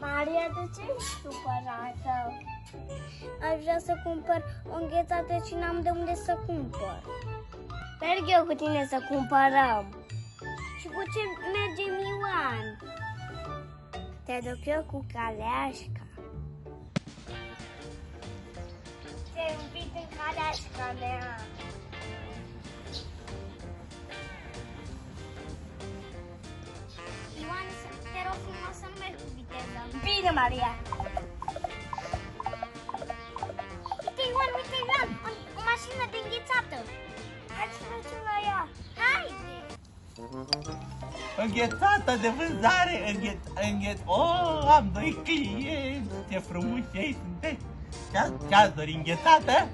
Maria, de ce ești supărată? Aș vrea să cumpăr o înghețată și n-am de unde să cumpăr. Merg eu cu tine să cumpărăm. Și cu ce mergem, Ioan? Te duc eu cu caleașca. Te invit în caleașca mea. Ioan, te rog frumos să nu mergi cu viteză. Bine, Maria! Uite, Ioan, o mașină de înghețată. Hai să mergem la ea. Haide! Înghețată de vânzare, Oh, am doi clienți, ce frumușei sunteți. Ce-ați dori, înghețată?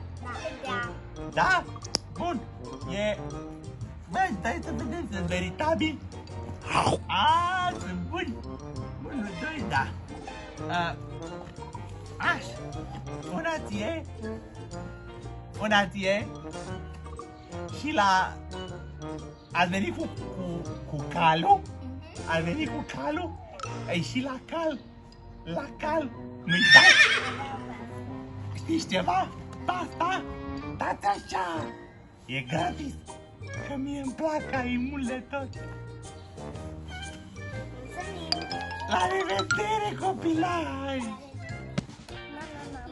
Da. Da? Bun. Băi, stai să vedem, sunt veritabili. Sunt buni. Unul, doi, da. Așa. Una ție. Și la... Ați venit cu calul? Ați venit cu calul? Ei, și la cal. La cal. Nu-i dați? Știți ceva? Asta? Dați așa. E gratis. Că mie îmi plac aimurile tot. La revedere, copilai!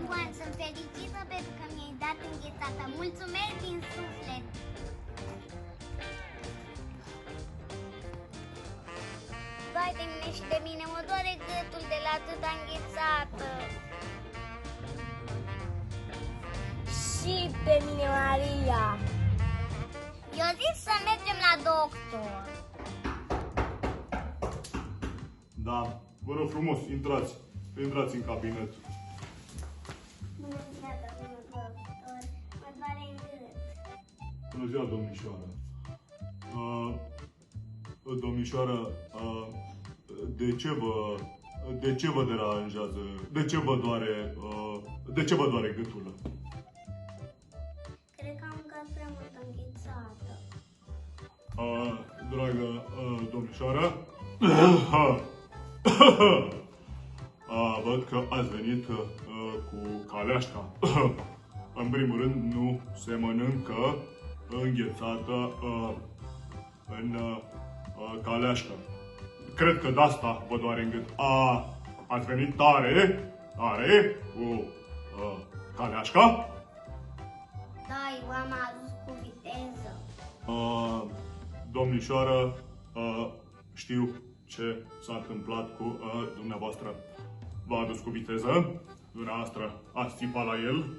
Ioan, sunt fericită pentru că mi-ai dat înghețata. Mulțumesc din suflet! Vai de mine și de mine, mă doare gâtul de la atâta înghețată. Și pe mine, Maria. Eu zic să mergem la doctor. Da, vă rog frumos, intrați în cabinet. Bună ziua, domnul doctor. Mă doare în gât. Bună ziua, domnișoară. Domnișoară, de ce vă deranjează? De ce vă doare gâtul? Cred că am mâncat prea multă înghețată. Dragă domnișoară, văd că ați venit cu caleașca. În primul rând, nu se mănâncă înghețată în caleașcă. Cred că de asta vă doare în gât. Ați venit tare cu caleașca? Da, Ioan m-a adus cu viteză. Domnișoară, știu ce s-a întâmplat cu dumneavoastră. V-a adus cu viteză, dumneavoastră ați țipat la el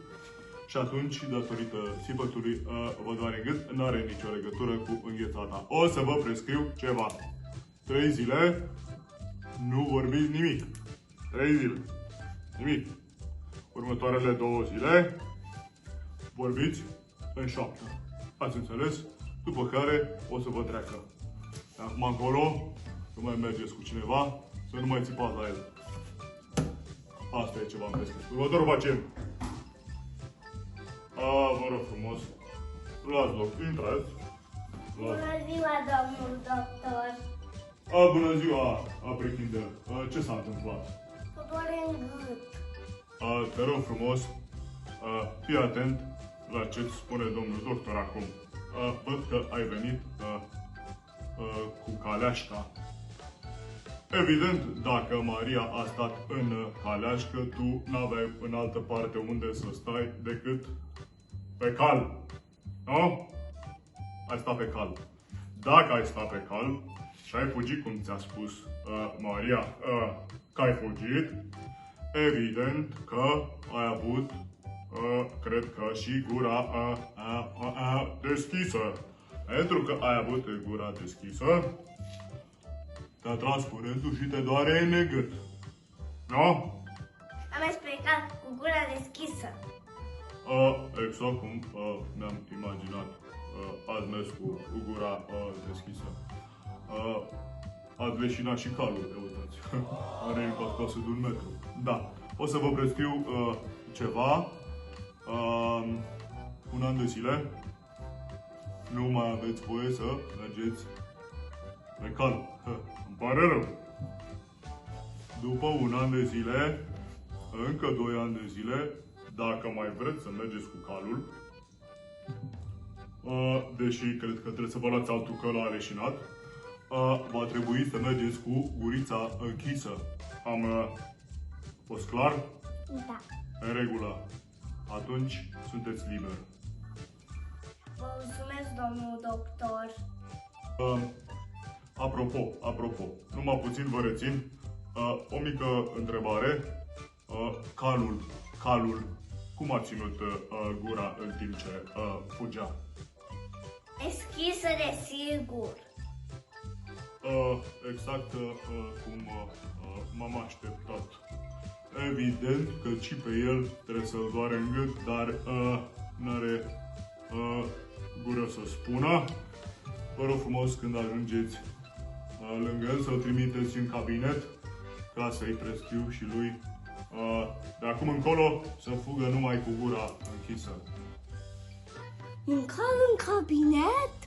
și atunci, datorită țipătului, vă doare în gât, n-are nicio legătură cu înghețata. O să vă prescriu ceva. 3 zile, nu vorbiți nimic. 3 zile, nimic. Următoarele 2 zile, vorbiți în șoaptă. Ați înțeles? După care o să vă treacă. Acum încolo, când mai mergeți cu cineva, să nu mai țipați la el. Asta e ce v-am prescris. Următorul pacient. Vă rog frumos, luați loc, intrați. Bună ziua, domnul doctor. Bună ziua, Aprechindel. Ce s-a întâmplat? Mă doare în gât. Te rog frumos, fii atent la ce-ți spune domnul doctor acum. Văd că ai venit cu caleașca. Evident, dacă Maria a stat în caleașcă, tu n-aveai în altă parte unde să stai decât pe cal. Nu? Ai stat pe cal. Dacă ai stat pe cal și ai fugit, cum ți-a spus Maria, că ai fugit, evident că ai avut, cred că și gura deschisă. Pentru că ai avut gura deschisă, te-a tras curentul și te doare în gât. Nu? Am explicat cu gura deschisă. Exact cum mi-am imaginat. Ați mers cu gura deschisă. Ați leșinat și calul, uitați. Are impact de 1 metru. Da. O să vă prescriu ceva. 1 an de zile. Nu mai aveți voie să mergeți pe cal. Îmi pare rău. după un an de zile, încă 2 ani de zile, dacă mai vreți să mergeți cu calul, deși cred că trebuie să vă luați altul că l-a leșinat, va trebui să mergeți cu gurița închisă. Am fost clar? Da. În regulă. Atunci sunteți liberi. Vă mulțumesc, domnul doctor. Apropo, numai puțin vă rețin. O mică întrebare. Calul, cum a ținut gura în timp ce fugea? Deschisă, desigur. Exact cum m-am așteptat. Evident că și pe el trebuie să-l doare în gât, dar n-are gură să spună. Vă rog frumos, când ajungeți lângă el, să-l trimiteți în cabinet ca să-i prescriu și lui de acum încolo să fugă numai cu gura închisă. Un cal în cabinet?